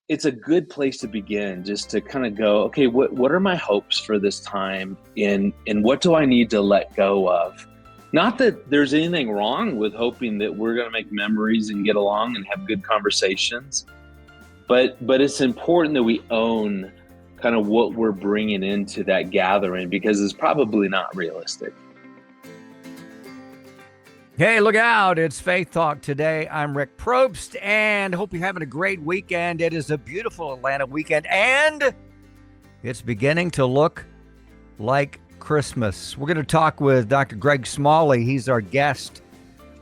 it's a good place to begin, just to kind of go, okay, what are my hopes for this time, and what do I need to let go of? Not that there's anything wrong with hoping that we're going to make memories and get along and have good conversations, but it's important that we own kind of what we're bringing into that gathering, because it's probably not realistic. Hey, look out. It's Faith Talk Today. I'm Rick Probst, and hope you're having a great weekend. It is a beautiful Atlanta weekend, and it's beginning to look like Christmas. We're going to talk with Dr. Greg Smalley. He's our guest.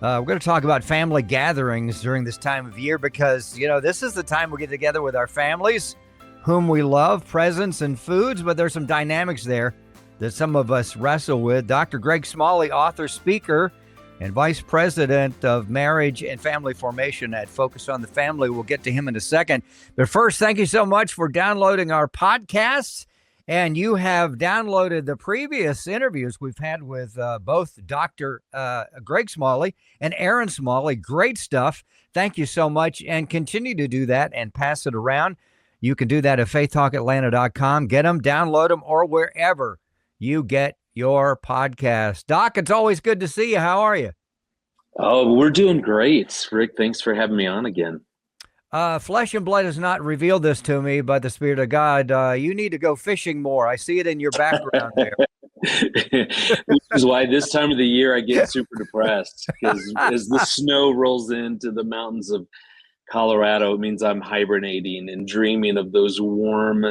We're going to talk about family gatherings during this time of year because, this is the time we get together with our families, whom we love, presents and foods, but there's some dynamics there that some of us wrestle with. Dr. Greg Smalley, author, speaker, and Vice President of Marriage and Family Formation at Focus on the Family. We'll get to him in a second. But first, thank you so much for downloading our podcasts. And you have downloaded the previous interviews we've had with both Dr. Greg Smalley and Aaron Smalley. Great stuff. Thank you so much. And continue to do that and pass it around. You can do that at faithtalkatlanta.com. Get them, download them, or wherever you get your podcast. Doc, it's always good to see you. How are you? Oh, we're doing great. Rick, thanks for having me on again. Flesh and blood has not revealed this to me, but the Spirit of God, you need to go fishing more. I see it in your background there. Which is why this time of the year I get super depressed, because as the snow rolls into the mountains of Colorado, it means I'm hibernating and dreaming of those warm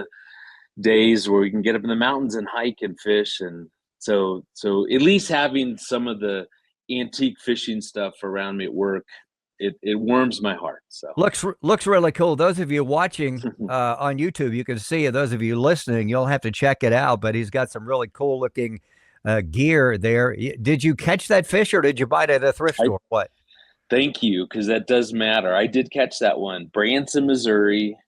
days where we can get up in the mountains and hike and fish. And so at least having some of the antique fishing stuff around me at work, it warms my heart. So looks really cool. Those of you watching on YouTube, you can see it. Those of you listening, you'll have to check it out. But he's got some really cool looking gear there. Did you catch that fish, or did you buy it at a thrift store? What? Thank you, because that does matter. I did catch that one, Branson, Missouri.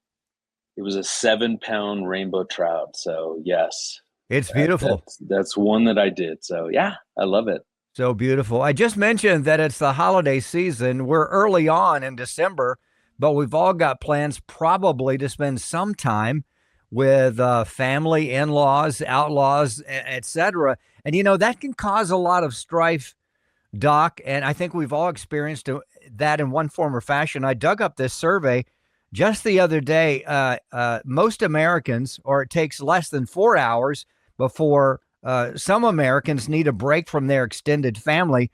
It was a 7-pound rainbow trout. So yes, it's beautiful. That's one that I did. So yeah, I love it. So beautiful. I just mentioned that it's the holiday season. We're early on in December, but we've all got plans probably to spend some time with family, in-laws, outlaws, etc. And, that can cause a lot of strife, Doc. And I think we've all experienced that in one form or fashion. I dug up this survey just the other day. Most Americans, or it takes less than 4 hours before some Americans need a break from their extended family,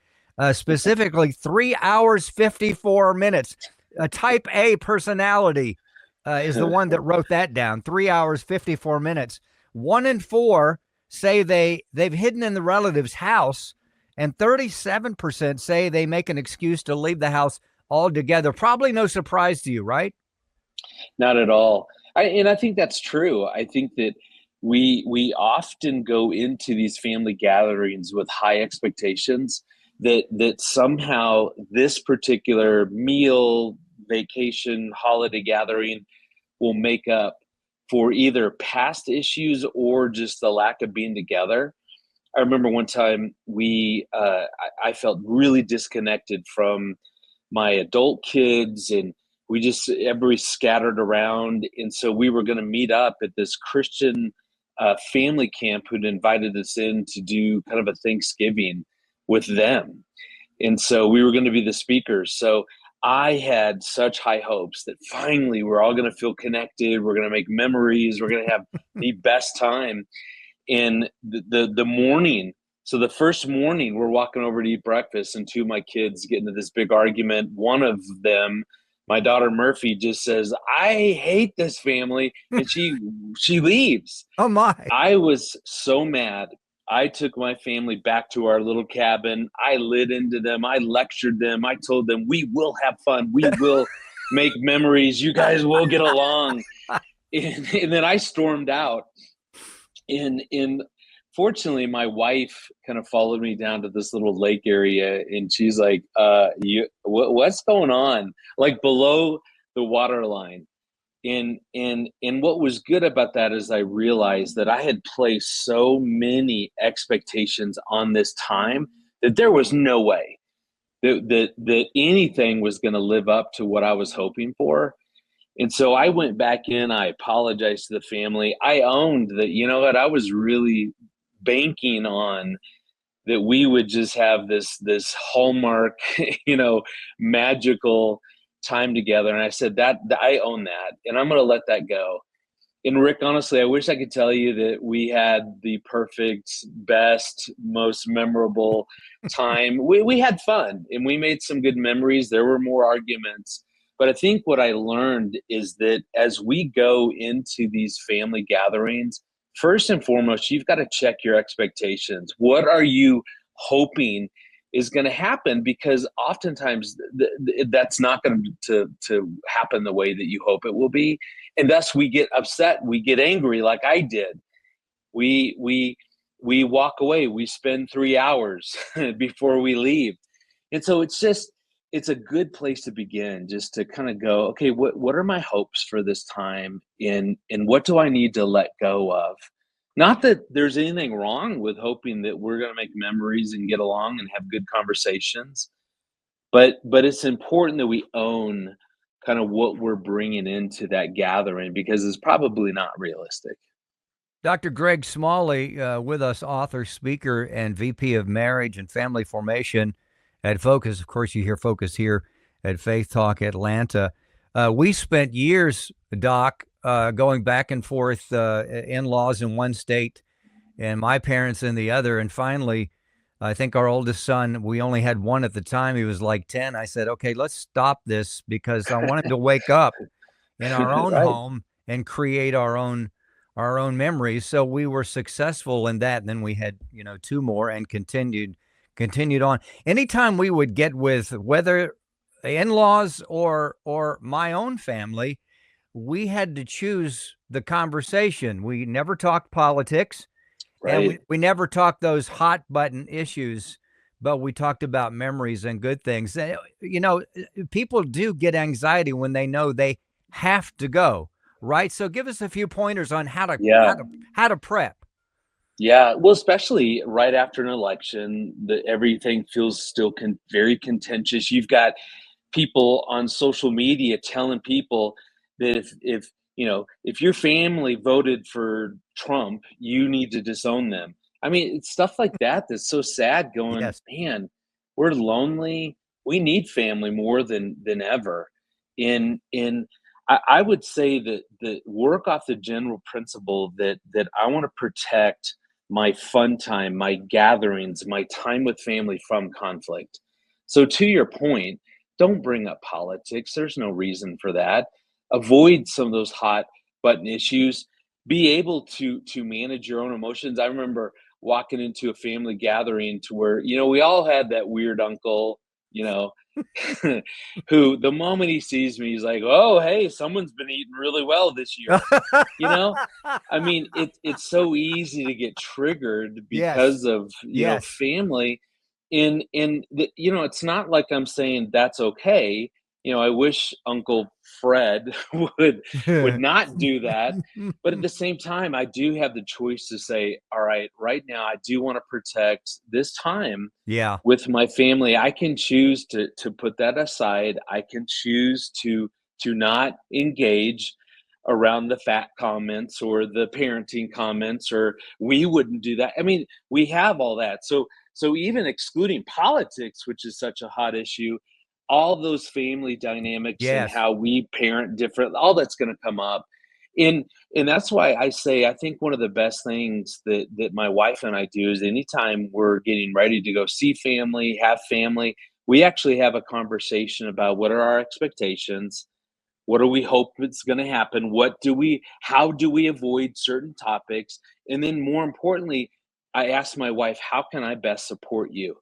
specifically 3 hours, 54 minutes. A type A personality is the one that wrote that down. 3 hours, 54 minutes. 1 in 4 say they've hidden in the relative's house, and 37% say they make an excuse to leave the house altogether. Probably no surprise to you, right? Not at all. I think that's true. I think that we often go into these family gatherings with high expectations that somehow this particular meal, vacation, holiday gathering will make up for either past issues or just the lack of being together. I remember one time I felt really disconnected from my adult kids, and everybody scattered around. And so we were going to meet up at this Christian family camp who'd invited us in to do kind of a Thanksgiving with them. And so we were going to be the speakers. So I had such high hopes that finally we're all going to feel connected. We're going to make memories. We're going to have the best time. And the morning, so the first morning we're walking over to eat breakfast, and two of my kids get into this big argument. One of them, my daughter Murphy, just says, "I hate this family," and she leaves. Oh my. I was so mad. I took my family back to our little cabin. I lit into them. I lectured them. I told them, we will have fun. We will make memories. You guys will get along. And then I stormed out. And fortunately, my wife kind of followed me down to this little lake area, and she's like, what's going on? Like below the water line. And what was good about that is I realized that I had placed so many expectations on this time that there was no way that anything was going to live up to what I was hoping for. And so I went back in, I apologized to the family. I owned that, you know what, I was really banking on that we would just have this hallmark, you know, magical time together. And I said that I own that, and I'm going to let that go. And Rick, honestly, I wish I could tell you that we had the perfect, best, most memorable time. We had fun and we made some good memories. There were more arguments. But I think what I learned is that as we go into these family gatherings, first and foremost, you've got to check your expectations. What are you hoping is going to happen? Because oftentimes that's not going to happen the way that you hope it will be, and thus we get upset, we get angry, like I did. We we we walk away, we spend 3 hours before we leave. And so it's a good place to begin, just to kind of go, okay, what are my hopes for this time, and what do I need to let go of? Not that there's anything wrong with hoping that we're going to make memories and get along and have good conversations, but it's important that we own kind of what we're bringing into that gathering, because it's probably not realistic. Dr. Greg Smalley, with us, author, speaker, and VP of Marriage and Family Formation at Focus. Of course, you hear Focus here at Faith Talk Atlanta. We spent years, Doc, going back and forth, in-laws in one state and my parents in the other. And finally, I think our oldest son, we only had one at the time. He was like 10. I said, okay, let's stop this because I want him to wake up in our own Right. home and create our own memories. So we were successful in that. And then we had, two more and continued on. Anytime we would get with whether in-laws or my own family, we had to choose the conversation. We never talked politics, and we, Right. we never talked those hot button issues, but we talked about memories and good things. And, people do get anxiety when they know they have to go, right? So give us a few pointers on how to how Yeah. to how to prep. Yeah, well, especially right after an election, everything feels still very contentious. You've got people on social media telling people that if your family voted for Trump, you need to disown them. I mean, it's stuff like that that's so sad. Going, Yes. man, we're lonely. We need family more than ever. In I would say that work off the general principle that I want to protect my fun time, my gatherings, my time with family from conflict. So to your point, don't bring up politics. There's no reason for that. Avoid some of those hot button issues. Be able to manage your own emotions. I remember walking into a family gathering to where, we all had that weird uncle, you know, who the moment he sees me, he's like, "Oh, hey, someone's been eating really well this year." You know? I mean, it's so easy to get triggered Yes. because of, Yes. family. It's not like I'm saying that's okay. I wish Uncle Fred would not do that. But at the same time, I do have the choice to say, all right, right now I do want to protect this time Yeah. with my family. I can choose to put that aside. I can choose to not engage around the fat comments or the parenting comments, or we wouldn't do that. I mean, we have all that. So even excluding politics, which is such a hot issue, all those family dynamics and Yes. how we parent different, all that's going to come up. And that's why I say I think one of the best things that my wife and I do is anytime we're getting ready to go see family, have family, we actually have a conversation about what are our expectations, what do we hope is going to happen, how do we avoid certain topics, and then more importantly, I ask my wife, how can I best support you?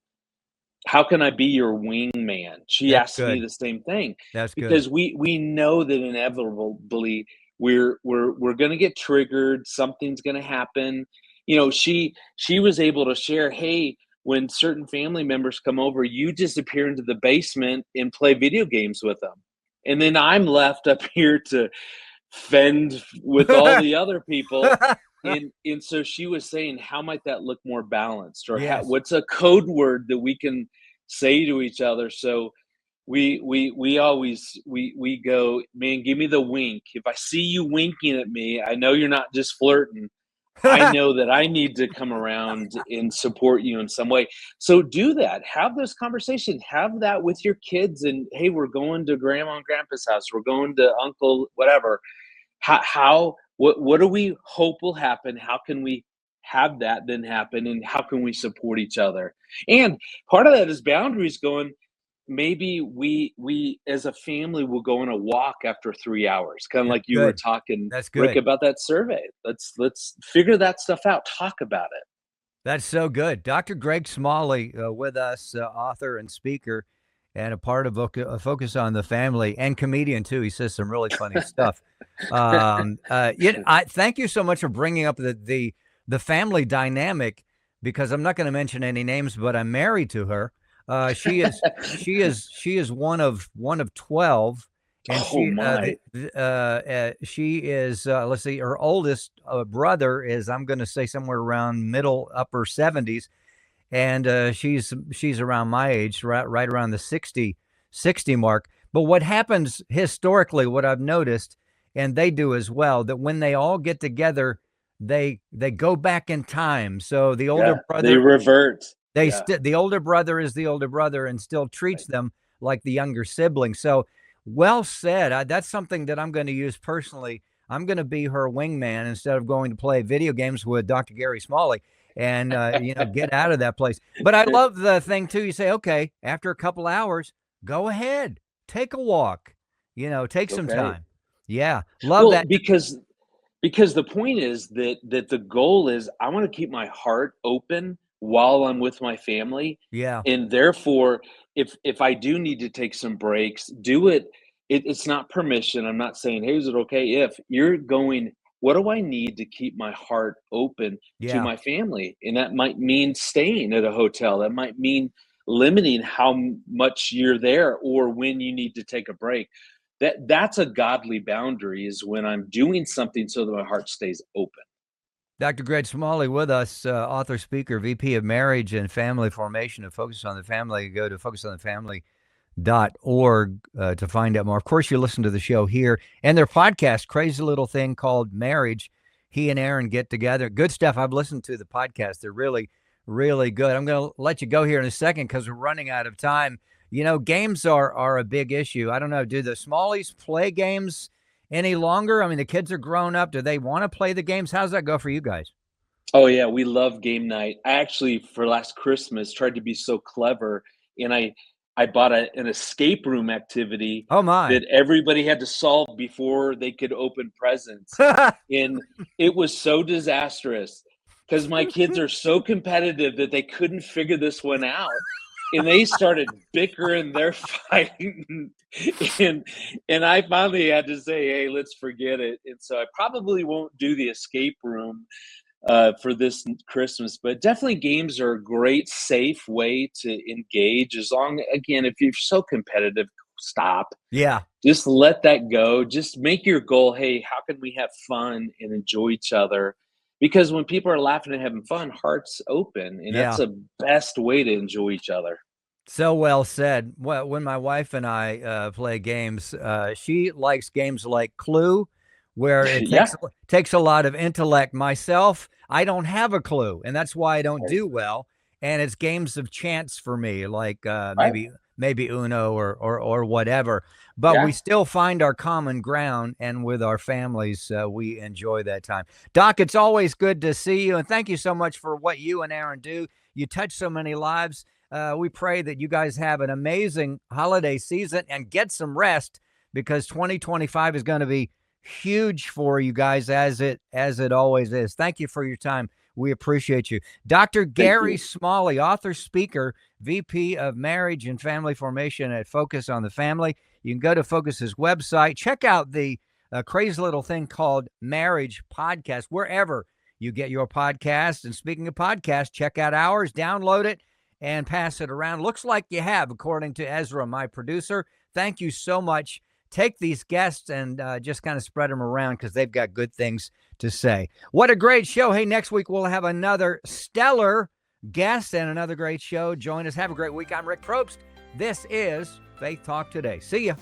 How can I be your wingman? She That's asks me good. the same thing, That's good. because we know that inevitably we're going to get triggered. Something's going to happen. She was able to share, hey, when certain family members come over, you disappear into the basement and play video games with them, and then I'm left up here to fend with all the other people. And so she was saying, how might that look more balanced, or Yes. what's a code word that we can say to each other, so we always we go, man, give me the wink. If I see you winking at me, I know you're not just flirting. I know that I need to come around and support you in some way. So do that. Have those conversations. Have that with your kids. And hey, we're going to grandma and grandpa's house. We're going to uncle, whatever. What do we hope will happen? How can we have that then happen? And how can we support each other? And part of that is boundaries going, maybe we as a family will go on a walk after 3 hours, kind of That's like you were good. talking, That's Rick, good. about that survey. Let's figure that stuff out, talk about it. That's so good. Dr. Greg Smalley with us, author and speaker, and a part of Focus on the Family, and comedian too. He says some really funny stuff. I thank you so much for bringing up the family dynamic, because I'm not going to mention any names, but I'm married to her. She is one of 12, and Oh my. she is, let's see, her oldest brother is, I'm going to say, somewhere around middle upper 70s, and she's around my age, right around the 60 mark. But what happens historically, what I've noticed, and they do as well, that when they all get together, they go back in time. So the older Yeah, they brother, revert. Yeah, the older brother is the older brother and still treats right. them like the younger sibling. So well said. That's something that I'm going to use personally. I'm going to be her wingman instead of going to play video games with Dr. Gary Smalley and get out of that place. But I love the thing too. You say, okay, after a couple hours, go ahead, take a walk. Take some Okay. time. Yeah, love Well, that. because the point is that the goal is I want to keep my heart open while I'm with my family, Yeah, and therefore, if I do need to take some breaks, do it. It's not permission. I'm not saying, hey, is it okay if you're going? What do I need to keep my heart open to yeah. my family? And that might mean staying at a hotel. That might mean limiting how much you're there or when you need to take a break. That's a godly boundary, is when I'm doing something so that my heart stays open. Dr. Greg Smalley with us, author, speaker, VP of Marriage and Family Formation of Focus on the Family. Go to focusonthefamily.org to find out more. Of course, you listen to the show here and their podcast, crazy little thing called Marriage. He and Aaron get together. Good stuff. I've listened to the podcast. They're really, really good. I'm going to let you go here in a second because we're running out of time. Games are a big issue. I don't know. Do the Smalleys play games any longer? I mean, the kids are grown up. Do they want to play the games? How's that go for you guys? Oh yeah, we love game night. I actually, for last Christmas, tried to be so clever, and I bought an escape room activity Oh my. that everybody had to solve before they could open presents, and it was so disastrous because my kids are so competitive that they couldn't figure this one out, and they started bickering, they're fighting, and and I finally had to say, hey, let's forget it. And so I probably won't do the escape room for this Christmas. But definitely, games are a great, safe way to engage. As long, again, if you're so competitive, stop. Yeah. Just let that go. Just make your goal. Hey, how can we have fun and enjoy each other? Because when people are laughing and having fun, hearts open, and that's Yeah. the best way to enjoy each other. So well said. Well, when my wife and I play games, she likes games like Clue, where it Yeah. takes a lot of intellect. Myself, I don't have a clue, and that's why I don't Right. do well. And it's games of chance for me, like Right. maybe Uno or whatever. But we Yeah. still find our common ground, and with our families, we enjoy that time. Doc, it's always good to see you, and thank you so much for what you and Aaron do. You touch so many lives. We pray that you guys have an amazing holiday season and get some rest, because 2025 is going to be huge for you guys, as it always is. Thank you for your time. We appreciate you. Dr. Thank Gary you. Smalley, author, speaker, VP of Marriage and Family Formation at Focus on the Family. You can go to Focus's website, check out the crazy little thing called Marriage Podcast, wherever you get your podcast. And speaking of podcasts, check out ours, download it, and pass it around. Looks like you have, according to Ezra, my producer. Thank you so much. Take these guests and just kind of spread them around, because they've got good things to say. What a great show. Hey, next week we'll have another stellar guest and another great show. Join us. Have a great week. I'm Rick Probst. This is Faith Talk Today. See ya.